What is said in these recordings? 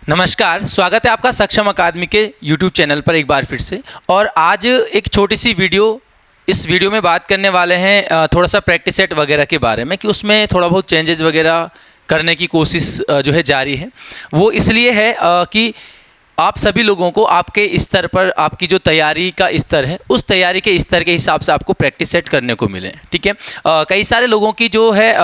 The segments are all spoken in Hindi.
नमस्कार, स्वागत है आपका सक्षम अकादमी के YouTube चैनल पर एक बार फिर से। और आज एक छोटी सी इस वीडियो में बात करने वाले हैं थोड़ा सा प्रैक्टिस सेट वगैरह के बारे में कि उसमें थोड़ा बहुत चेंजेस वगैरह करने की कोशिश जो है जारी है। वो इसलिए है कि आप सभी लोगों को आपके स्तर पर आपकी जो तैयारी का स्तर है उस तैयारी के स्तर के हिसाब से आपको प्रैक्टिस सेट करने को मिले। ठीक है, कई सारे लोगों की जो है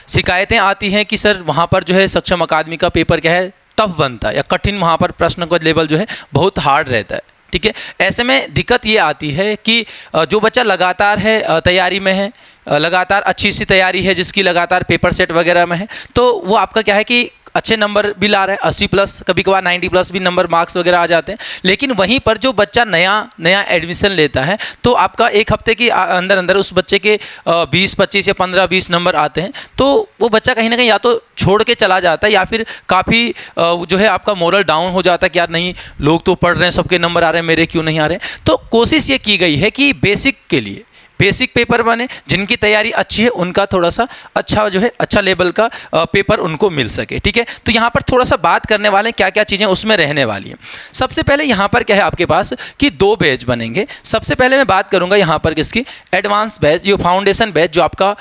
शिकायतें आती हैं कि सर वहाँ पर जो है सक्षम अकादमी का पेपर क्या है टफ बनता है या कठिन, वहाँ पर प्रश्न का लेवल जो है बहुत हार्ड रहता है। ठीक है, ऐसे में दिक्कत ये आती है कि जो बच्चा लगातार है तैयारी में है, लगातार अच्छी सी तैयारी है, जिसकी लगातार पेपर सेट वगैरह में है, तो वो आपका क्या है कि अच्छे नंबर भी ला रहा है, 80 प्लस, कभी कभार 90 प्लस भी नंबर मार्क्स वगैरह आ जाते हैं। लेकिन वहीं पर जो बच्चा नया एडमिशन लेता है तो आपका एक हफ्ते के अंदर अंदर उस बच्चे के 20-25 या 15-20 नंबर आते हैं, तो वो बच्चा कहीं ना कहीं या तो छोड़ के चला जाता है या फिर काफ़ी जो है आपका मोरल डाउन हो जाता है कि यार नहीं, लोग तो पढ़ रहे हैं, सबके नंबर आ रहे हैं, मेरे क्यों नहीं आ रहे हैं। तो कोशिश ये की गई है कि बेसिक के लिए बेसिक पेपर बने, जिनकी तैयारी अच्छी है उनका थोड़ा सा अच्छा जो है अच्छा लेवल का पेपर उनको मिल सके। ठीक है, तो यहाँ पर थोड़ा सा बात करने वाले हैं क्या क्या चीज़ें उसमें रहने वाली हैं। सबसे पहले यहाँ पर क्या है आपके पास कि 2 बैच बनेंगे। सबसे पहले मैं बात करूँगा यहाँ पर किसकी, एडवांस बैच, जो फाउंडेशन बैच, जो आपका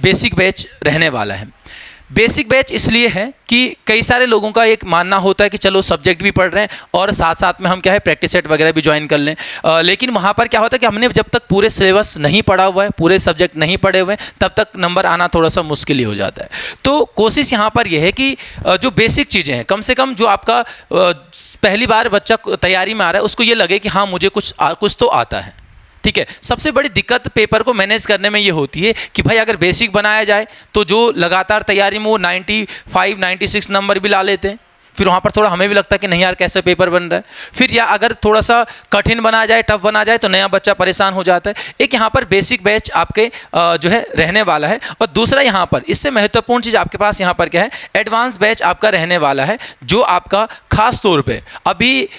बेसिक बैच रहने वाला है। बेसिक बैच इसलिए है कि कई सारे लोगों का एक मानना होता है कि चलो सब्जेक्ट भी पढ़ रहे हैं और साथ साथ में हम क्या है प्रैक्टिस सेट वगैरह भी ज्वाइन कर लें, लेकिन वहाँ पर क्या होता है कि हमने जब तक पूरे सिलेबस नहीं पढ़ा हुआ है, पूरे सब्जेक्ट नहीं पढ़े हुए हैं, तब तक नंबर आना थोड़ा सा मुश्किल ही हो जाता है। तो कोशिश यहाँ पर यह है कि जो बेसिक चीज़ें हैं, कम से कम जो आपका पहली बार बच्चा तैयारी में आ रहा है उसको ये लगे कि हाँ मुझे कुछ तो आता है। ठीक है, सबसे बड़ी दिक्कत पेपर को मैनेज करने में ये होती है कि भाई अगर बेसिक बनाया जाए तो जो लगातार तैयारी में वो 95-96 नंबर भी ला लेते हैं, फिर वहाँ पर थोड़ा हमें भी लगता है कि नहीं यार कैसे पेपर बन रहा है। फिर या अगर थोड़ा सा कठिन बना जाए, टफ बना जाए, तो नया बच्चा परेशान हो जाता है। एक यहाँ पर बेसिक बैच आपके जो है रहने वाला है, और दूसरा यहाँ पर इससे महत्वपूर्ण चीज़ आपके पास यहाँ पर क्या है, एडवांस बैच आपका रहने वाला है, जो आपका खास तौर पर अभी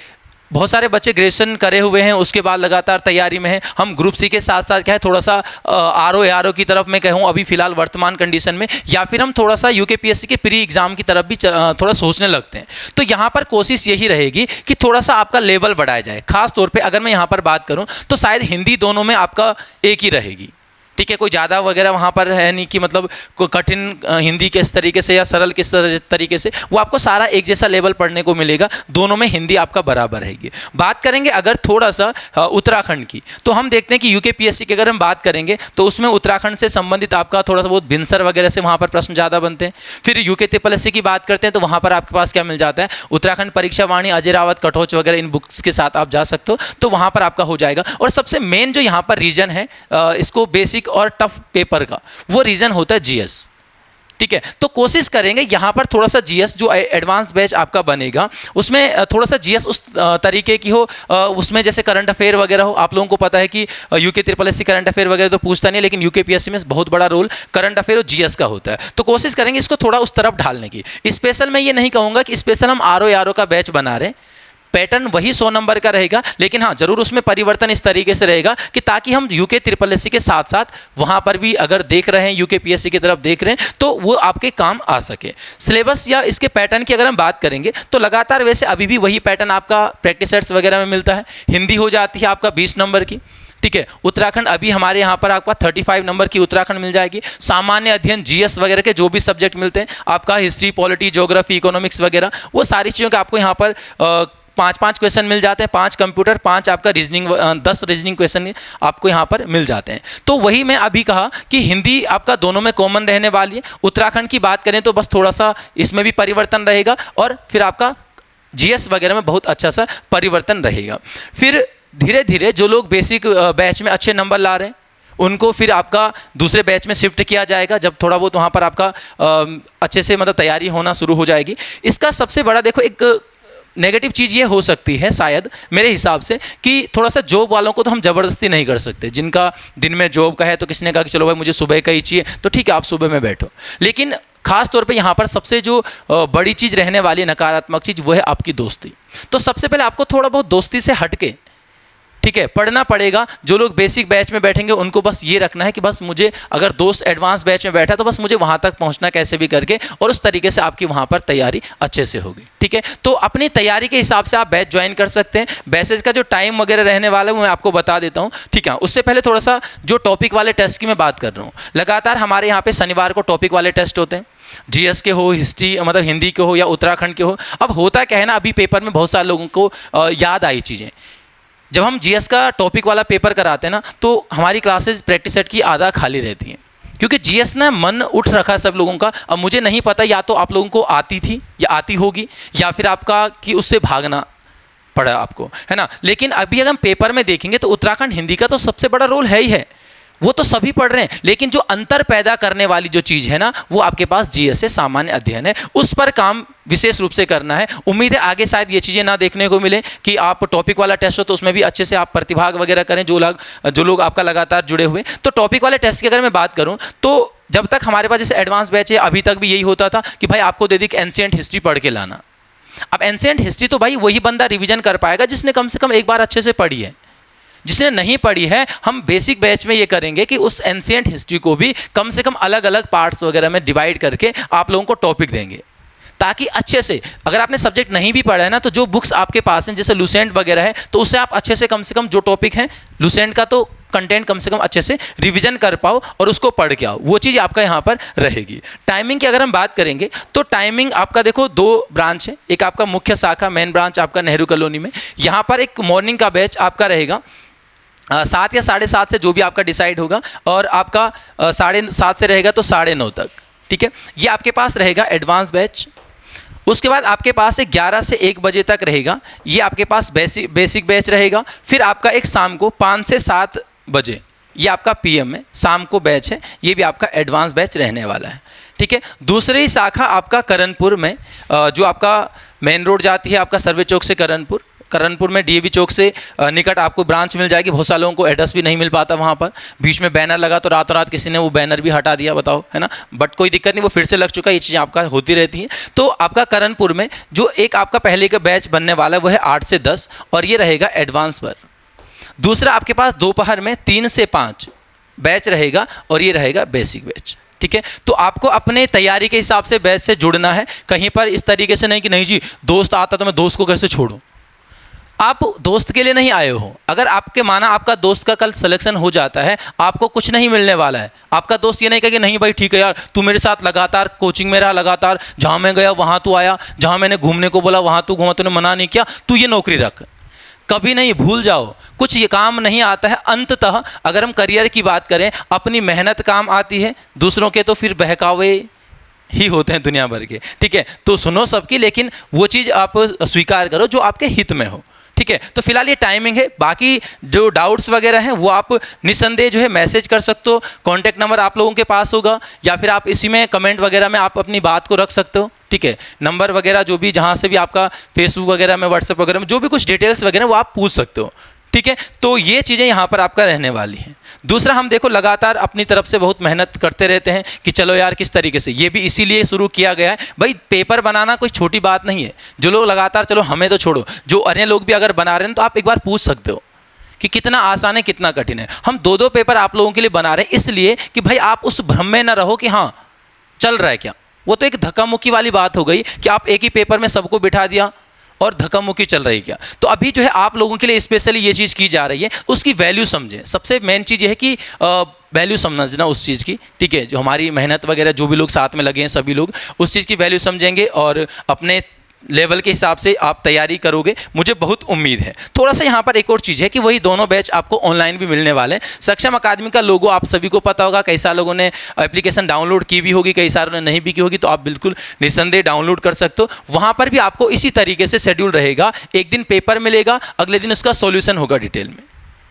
बहुत सारे बच्चे ग्रेजुएशन करे हुए हैं, उसके बाद लगातार तैयारी में हैं। हम ग्रुप सी के साथ साथ क्या है थोड़ा सा आर ओ की तरफ मैं कहूँ अभी फिलहाल वर्तमान कंडीशन में, या फिर हम थोड़ा सा यूकेपीएससी के प्री एग्जाम की तरफ भी थोड़ा सोचने लगते हैं। तो यहाँ पर कोशिश यही रहेगी कि थोड़ा सा आपका लेवल बढ़ाया जाए। खास तौर पे अगर मैं यहाँ पर बात करूँ तो शायद हिंदी दोनों में आपका एक ही रहेगी। ठीक है, कोई ज़्यादा वगैरह वहाँ पर है नहीं कि मतलब कोई कठिन हिंदी के इस तरीके से या सरल किस तरीके से, वो आपको सारा एक जैसा लेवल पढ़ने को मिलेगा। दोनों में हिंदी आपका बराबर रहेगी। बात करेंगे अगर थोड़ा सा उत्तराखंड की, तो हम देखते हैं कि यूकेपीएससी की अगर हम बात करेंगे तो उसमें उत्तराखंड से संबंधित आपका थोड़ा सा बहुत भिनसर वगैरह से वहाँ पर प्रश्न ज़्यादा बनते हैं। फिर यूके की बात करते हैं तो वहाँ पर आपके पास क्या मिल जाता है, उत्तराखंड परीक्षा वाणी, अजय रावत, कटोच वगैरह, इन बुक्स के साथ आप जा सकते हो, तो वहाँ पर आपका हो जाएगा। और सबसे मेन जो यहाँ पर रीजन है इसको बेसिक और टफ पेपर का, वो रीजन होता है जीएस। ठीक है, तो कोशिश करेंगे यहाँ पर थोड़ा सा जीएस जो एडवांस बैच आपका बनेगा उसमें थोड़ा सा जीएस उस तरीके की हो, उसमें जैसे करंट अफेयर वगैरह हो। आप लोगों को पता है कि यूके करंट अफेयर वगैरह तो पूछता नहीं है, लेकिन यूकेपीएससी में बहुत बड़ा रोल करंट अफेयर और जीएस का होता है। तो कोशिश करेंगे इसको थोड़ा उस तरफ ढालने की। स्पेशल मैं ये नहीं कहूँगा कि स्पेशल हम आर ओ का बैच बना रहे हैं, पैटर्न वही 100 नंबर का रहेगा, लेकिन हाँ जरूर उसमें परिवर्तन इस तरीके से रहेगा कि ताकि हम यूके के साथ साथ वहाँ पर भी अगर देख रहे हैं, यूकेपीएससी की तरफ देख रहे हैं, तो वो आपके काम आ सके। सिलेबस या इसके पैटर्न की अगर हम बात करेंगे तो लगातार वैसे अभी भी वही पैटर्न आपका प्रैक्टिस सेट्स वगैरह में मिलता है। हिंदी हो जाती है आपका 20 नंबर की। ठीक है, उत्तराखंड अभी हमारे यहाँ पर आपका 35 नंबर की उत्तराखंड मिल जाएगी। सामान्य अध्ययन, जीएस वगैरह के जो भी सब्जेक्ट मिलते हैं, आपका हिस्ट्री, पॉलिटी, ज्योग्राफी, इकोनॉमिक्स वगैरह, वो सारी चीज़ों के आपको यहाँ पर 5-5 क्वेश्चन मिल जाते हैं। 5 कंप्यूटर, 5 आपका रीजनिंग, 10 रीजनिंग क्वेश्चन आपको यहाँ पर मिल जाते हैं। तो वही मैं अभी कहा कि हिंदी आपका दोनों में कॉमन रहने वाली है। उत्तराखंड की बात करें तो बस थोड़ा सा इसमें भी परिवर्तन रहेगा, और फिर आपका जीएस वगैरह में बहुत अच्छा सा परिवर्तन रहेगा। फिर धीरे धीरे जो लोग बेसिक बैच में अच्छे नंबर ला रहे हैं उनको फिर आपका दूसरे बैच में शिफ्ट किया जाएगा, जब थोड़ा बहुत वहाँ पर आपका अच्छे से मतलब तैयारी होना शुरू हो जाएगी। इसका सबसे बड़ा देखो एक नेगेटिव चीज़ ये हो सकती है शायद मेरे हिसाब से कि थोड़ा सा जॉब वालों को तो हम ज़बरदस्ती नहीं कर सकते। जिनका दिन में जॉब का है तो किसी ने कहा कि चलो भाई मुझे सुबह का ही चाहिए, तो ठीक है आप सुबह में बैठो। लेकिन खास तौर पे यहाँ पर सबसे जो बड़ी चीज़ रहने वाली नकारात्मक चीज़ वो है आपकी दोस्ती। तो सबसे पहले आपको थोड़ा बहुत दोस्ती से हटके ठीक है, पढ़ना पड़ेगा। जो लोग बेसिक बैच में बैठेंगे उनको बस ये रखना है कि बस मुझे, अगर दोस्त एडवांस बैच में बैठा तो बस मुझे वहाँ तक पहुँचना कैसे भी करके, और उस तरीके से आपकी वहाँ पर तैयारी अच्छे से होगी। ठीक है, तो अपनी तैयारी के हिसाब से आप बैच ज्वाइन कर सकते हैं। बैचेज का जो टाइम वगैरह रहने वाला है वो मैं आपको बता देता हूँ। ठीक है, उससे पहले थोड़ा सा जो टॉपिक वाले टेस्ट की मैं बात कर रहा हूँ, लगातार हमारे यहाँ पे शनिवार को टॉपिक वाले टेस्ट होते हैं। जीएस के हो, हिस्ट्री मतलब हिंदी के हो या उत्तराखंड के हो। अब होता क्या है ना, अभी पेपर में बहुत सारे लोगों को याद आई चीज़ें। जब हम जीएस का टॉपिक वाला पेपर कराते हैं ना, तो हमारी क्लासेस प्रैक्टिस सेट की आधा खाली रहती हैं, क्योंकि जीएस ना मन उठ रखा है सब लोगों का। अब मुझे नहीं पता या तो आप लोगों को आती थी या आती होगी, या फिर आपका कि उससे भागना पड़ा आपको, है ना। लेकिन अभी अगर हम पेपर में देखेंगे तो उत्तराखंड हिंदी का तो सबसे बड़ा रोल है ही है, वो तो सभी पढ़ रहे हैं। लेकिन जो अंतर पैदा करने वाली जो चीज़ है ना, वो आपके पास जीएस से सामान्य अध्ययन है, उस पर काम विशेष रूप से करना है। उम्मीद है आगे शायद ये चीज़ें ना देखने को मिले कि आप टॉपिक वाला टेस्ट हो तो उसमें भी अच्छे से आप प्रतिभाग वगैरह करें, जो लोग आपका लगातार जुड़े हुए। तो टॉपिक वाले टेस्ट की अगर मैं बात करूँ तो जब तक हमारे पास जैसे एडवांस बैच है, अभी तक भी यही होता था कि भाई आपको दे दी कि एंशिएंट हिस्ट्री पढ़ के लाना। अब एंशिएंट हिस्ट्री तो भाई वही बंदा रिवीजन कर पाएगा जिसने कम से कम एक बार अच्छे से पढ़ी है। जिसने नहीं पढ़ी है, हम बेसिक बैच में ये करेंगे कि उस एंशिएंट हिस्ट्री को भी कम से कम अलग अलग पार्ट्स वगैरह में डिवाइड करके आप लोगों को टॉपिक देंगे, ताकि अच्छे से, अगर आपने सब्जेक्ट नहीं भी पढ़ा है ना, तो जो बुक्स आपके पास हैं जैसे लुसेंट वगैरह है, तो उससे आप अच्छे से कम जो टॉपिक हैं लुसेंट का, तो कंटेंट कम से कम अच्छे से रिवीजन कर पाओ और उसको पढ़ के आओ। वो चीज़ आपका यहाँ पर रहेगी। टाइमिंग की अगर हम बात करेंगे तो टाइमिंग आपका देखो 2 ब्रांच है। एक आपका मुख्य शाखा मेन ब्रांच आपका नेहरू कॉलोनी में, यहाँ पर एक मॉर्निंग का बैच आपका रहेगा 7 या 7:30 से, जो भी आपका डिसाइड होगा, और आपका 7:30 से रहेगा तो 9:30 तक। ठीक है, ये आपके पास रहेगा एडवांस बैच। उसके बाद आपके पास 11 से 1 बजे तक रहेगा, ये आपके पास बेसिक बैच रहेगा। फिर आपका एक शाम को 5 से 7 बजे, ये आपका पीएम में शाम को बैच है, ये भी आपका एडवांस बैच रहने वाला है। ठीक है, दूसरी शाखा आपका करणपुर में, जो आपका मेन रोड जाती है आपका सर्वे चौक से करणपुर में डीएवी चौक से निकट आपको ब्रांच मिल जाएगी। बहुत सारे लोगों को एड्रेस भी नहीं मिल पाता वहाँ पर, बीच में बैनर लगा तो रातों रात किसी ने वो बैनर भी हटा दिया, बताओ, है ना। बट कोई दिक्कत नहीं, वो फिर से लग चुका है, ये चीज़ें आपका होती रहती हैं। तो आपका करणपुर में जो एक आपका पहले का बैच बनने वाला है वो है 8 से 10, और ये रहेगा एडवांस पर। दूसरा आपके पास दोपहर में 3 से 5 बैच रहेगा, और ये रहेगा बेसिक बैच। ठीक है, तो आपको अपने तैयारी के हिसाब से बैच से जुड़ना है, कहीं पर इस तरीके से नहीं कि नहीं जी दोस्त आता तो मैं दोस्त को कैसे छोड़ूं। आप दोस्त के लिए नहीं आए हो। अगर आपके माना आपका दोस्त का कल सिलेक्शन हो जाता है, आपको कुछ नहीं मिलने वाला है। आपका दोस्त ये नहीं कहे कि नहीं भाई ठीक है यार, तू मेरे साथ लगातार कोचिंग में रहा, लगातार जहाँ मैं गया वहाँ तू आया, जहाँ मैंने घूमने को बोला वहाँ तू घूमा, तूने मना नहीं किया, तू ये नौकरी रख। कभी नहीं, भूल जाओ, कुछ ये काम नहीं आता है। अंततः अगर हम करियर की बात करें, अपनी मेहनत काम आती है, दूसरों के तो फिर बहकावे ही होते हैं दुनिया भर के। ठीक है, तो सुनो सबकी, लेकिन वो चीज़ आप स्वीकार करो जो आपके हित में हो। ठीक है, तो फिलहाल ये टाइमिंग है। बाकी जो डाउट्स वगैरह हैं वो आप निसंदेह जो है मैसेज कर सकते हो, कॉन्टैक्ट नंबर आप लोगों के पास होगा, या फिर आप इसी में कमेंट वगैरह में आप अपनी बात को रख सकते हो। ठीक है, नंबर वगैरह जो भी जहाँ से भी आपका फेसबुक वगैरह में, व्हाट्सएप वगैरह में जो भी कुछ डिटेल्स वगैरह वो आप पूछ सकते हो। ठीक है, तो ये चीज़ें यहाँ पर आपका रहने वाली हैं। दूसरा, हम देखो लगातार अपनी तरफ से बहुत मेहनत करते रहते हैं कि चलो यार किस तरीके से, ये भी इसीलिए शुरू किया गया है भाई, पेपर बनाना कोई छोटी बात नहीं है। जो लोग लगातार, चलो हमें तो छोड़ो, जो अन्य लोग भी अगर बना रहे हैं तो आप एक बार पूछ सकते हो कि कितना आसान है कितना कठिन है। हम 2-2 पेपर आप लोगों के लिए बना रहे हैं इसलिए कि भाई आप उस भ्रम में ना रहो कि हाँ चल रहा है क्या। वो तो एक धक्का मुक्की वाली बात हो गई कि आप एक ही पेपर में सबको बिठा दिया और धक्का मुक्की चल रही क्या। तो अभी जो है आप लोगों के लिए स्पेशली ये चीज़ की जा रही है, उसकी वैल्यू समझें। सबसे मेन चीज़ ये है कि वैल्यू समझना उस चीज़ की। ठीक है, जो हमारी मेहनत वगैरह जो भी लोग साथ में लगे हैं सभी लोग उस चीज़ की वैल्यू समझेंगे और अपने लेवल के हिसाब से आप तैयारी करोगे, मुझे बहुत उम्मीद है। थोड़ा सा यहाँ पर एक और चीज़ है कि वही दोनों बैच आपको ऑनलाइन भी मिलने वाले हैं। सक्षम अकादमी का लोगो आप सभी को पता होगा, कई सारे लोगों ने एप्लीकेशन डाउनलोड की भी होगी, कई सारों ने नहीं भी की होगी, तो आप बिल्कुल निस्संदेह डाउनलोड कर सकते हो। वहाँ पर भी आपको इसी तरीके से शेड्यूल रहेगा, एक दिन पेपर मिलेगा, अगले दिन उसका सॉल्यूशन होगा डिटेल में।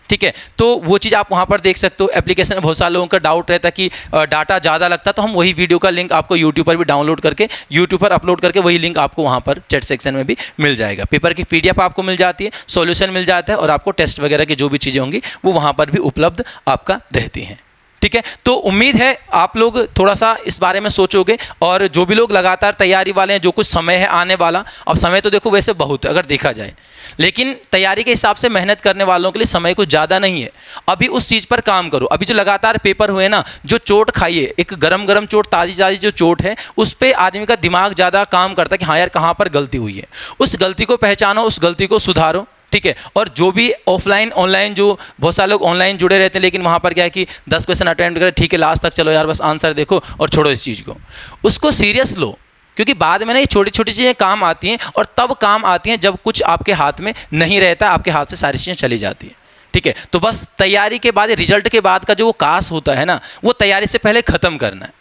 ठीक है, तो वो चीज़ आप वहाँ पर देख सकते हो। एप्लीकेशन में बहुत सारे लोगों का डाउट रहता है कि डाटा ज़्यादा लगता है, तो हम वही वीडियो का लिंक आपको यूट्यूब पर भी डाउनलोड करके यूट्यूब पर अपलोड करके वही लिंक आपको वहाँ पर चैट सेक्शन में भी मिल जाएगा। पेपर की PDF आपको मिल जाती है, सॉल्यूशन मिल जाता है, और आपको टेस्ट वगैरह की जो भी चीज़ें होंगी वो वहाँ पर भी उपलब्ध आपका रहती हैं। ठीक है, तो उम्मीद है आप लोग थोड़ा सा इस बारे में सोचोगे, और जो भी लोग लगातार तैयारी वाले हैं, जो कुछ समय है आने वाला, अब समय तो देखो वैसे बहुत है अगर देखा जाए, लेकिन तैयारी के हिसाब से मेहनत करने वालों के लिए समय कुछ ज़्यादा नहीं है। अभी उस चीज़ पर काम करो। अभी जो लगातार पेपर हुए ना, जो चोट खाइए, एक गरम गरम चोट, ताज़ी ताज़ी जो चोट है, उस पर आदमी का दिमाग ज़्यादा काम करता है कि हाँ यार कहाँ पर गलती हुई है। उस गलती को पहचानो, उस गलती को सुधारो, ठीक है। और जो भी ऑफलाइन ऑनलाइन, जो बहुत सारे लोग ऑनलाइन जुड़े रहते हैं, लेकिन वहाँ पर क्या है कि 10 क्वेश्चन अटेम्प्ट करें, ठीक है लास्ट तक चलो यार बस आंसर देखो और छोड़ो इस चीज़ को, उसको सीरियस लो, क्योंकि बाद में ना ये छोटी छोटी चीज़ें काम आती हैं, और तब काम आती हैं जब कुछ आपके हाथ में नहीं रहता, आपके हाथ से सारी चीज़ें चली जाती हैं, ठीक है। तो बस तैयारी के बाद, रिजल्ट के बाद का जो वो कास होता है ना, वो तैयारी से पहले ख़त्म करना है,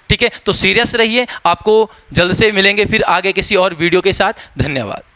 ठीक है। तो सीरियस रहिए, आपको जल्द से मिलेंगे फिर आगे किसी और वीडियो के साथ। धन्यवाद।